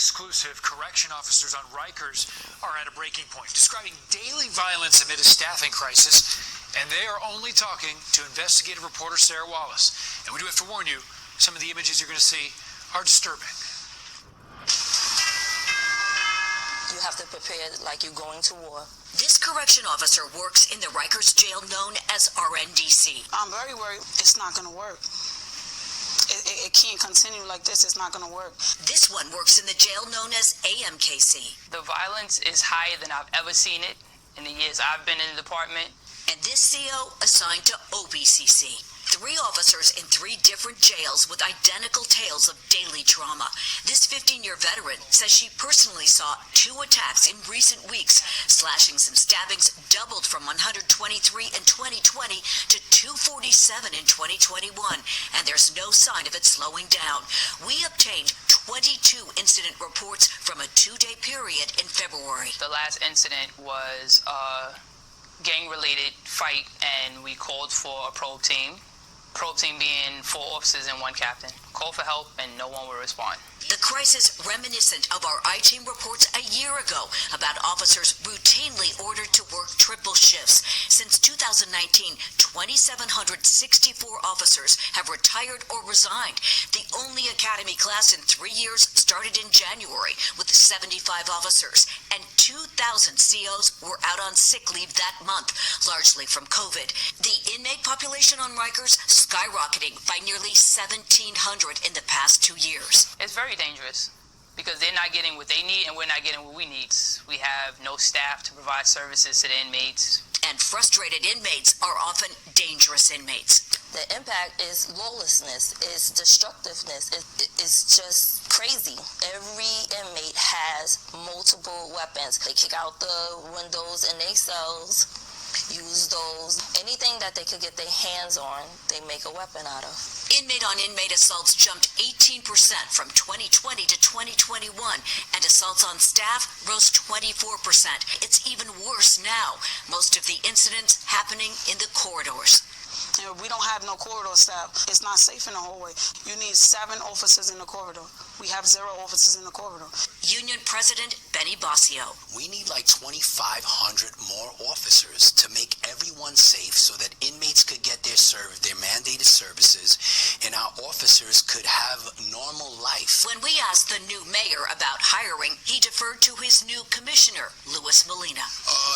Exclusive. Correction officers on Rikers are at a breaking point, describing daily violence amid a staffing crisis, and they are only talking to investigative reporter Sarah Wallace. And we do have to warn you, some of the images you're going to see are disturbing. You have to prepare like you're going to war. This correction officer works in the Rikers jail known as RNDC. I'm very worried it's not going to work. It can't continue like this. It's not going to work. This one works in the jail known as AMKC. The violence is higher than I've ever seen it in the years I've been in the department. And this CO assigned to OBCC. 3 officers in 3 different jails with identical tales of daily trauma. This 15-year veteran says she personally saw 2 attacks in recent weeks. Slashings and stabbings doubled from 123 in 2020 to 247 in 2021, and there's no sign of it slowing down. We obtained 22 incident reports from a 2-day period in February. The last incident was a gang-related fight, and we called for a probe team. Probe team being 4 officers and 1 captain. Call for help and no one will respond. The crisis reminiscent of our I-Team reports a year ago about officers routinely ordered to work triple shifts. Since 2019, 2,764 officers have retired or resigned. The only academy class in 3 years started in January with 75 officers, and 2,000 COs were out on sick leave that month, largely from COVID. The inmate population on Rikers skyrocketing by nearly 1,700 in the past 2 years. It's very dangerous because they're not getting what they need and we're not getting what we need. We have no staff to provide services to the inmates. And frustrated inmates are often dangerous inmates. The impact is lawlessness, is destructiveness, it's just crazy. Every inmate has multiple weapons. They kick out the windows in their cells, use those. Anything that they could get their hands on, they make a weapon out of. Inmate-on-inmate assaults jumped 18% from 2020 to 2021, and assaults on staff rose 24%. It's even worse now. Most of the incidents happening in the corridors. We don't have no corridor staff. It's not safe in the hallway. You need 7 officers in the corridor. We have 0 officers in the corridor. Union President Benny Bosio. We need like 2,500 more officers to make everyone safe so that inmates could get their mandated services and our officers could have normal life. When we asked the new mayor about hiring, he deferred to his new commissioner, Louis Molina.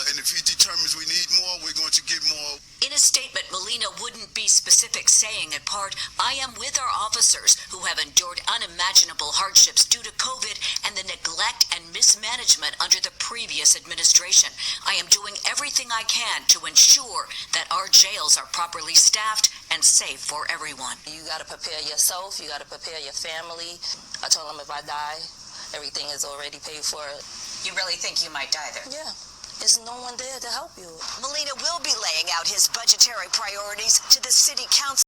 And if he determines we need more, we're going to get more. In a statement, Molina wouldn't be specific, saying in part, "I am with our officers who have endured unimaginable hardships due to COVID and the neglect and mismanagement under the previous administration. I am doing everything I can to ensure that our jails are properly staffed and safe for everyone." You got to prepare yourself. You got to prepare your family. I told them if I die, everything is already paid for. You really think you might die there? Yeah. There's no one there to help you. Molina will be laying out his budgetary priorities to the city council.